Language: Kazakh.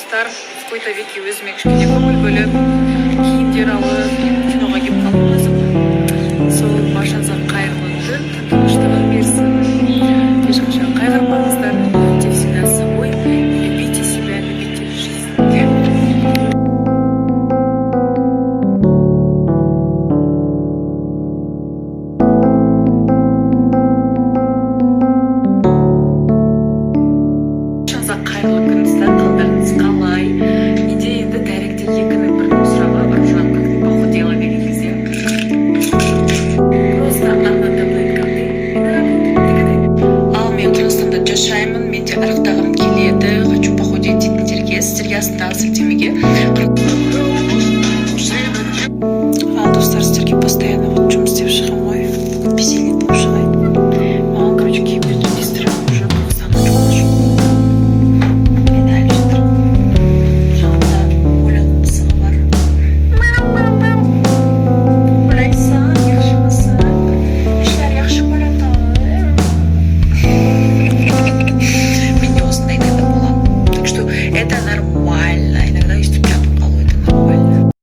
достар в какой-то веке өзіме кішкене көңіл бөліп киімдер алып киноға келіп қалдым өзім. Сол баршаңызға қайырлы күн, тыныштығын берсін. Ешқашан қайғырмаңыздар, будьте всегда собой, любите себя, любите жизнь. Қайырлы күн, сіздер қалдарыңыз қалай? Неде енді дәректе екінің бірінің сұрағы Аружан, как ты похудела деген кезде просто она таблетка ал мен Қырғызстанда жасаймын, менде арықтағым келеді, хочу похудеть дейтіндерге сіздерге астындағы сілтемеге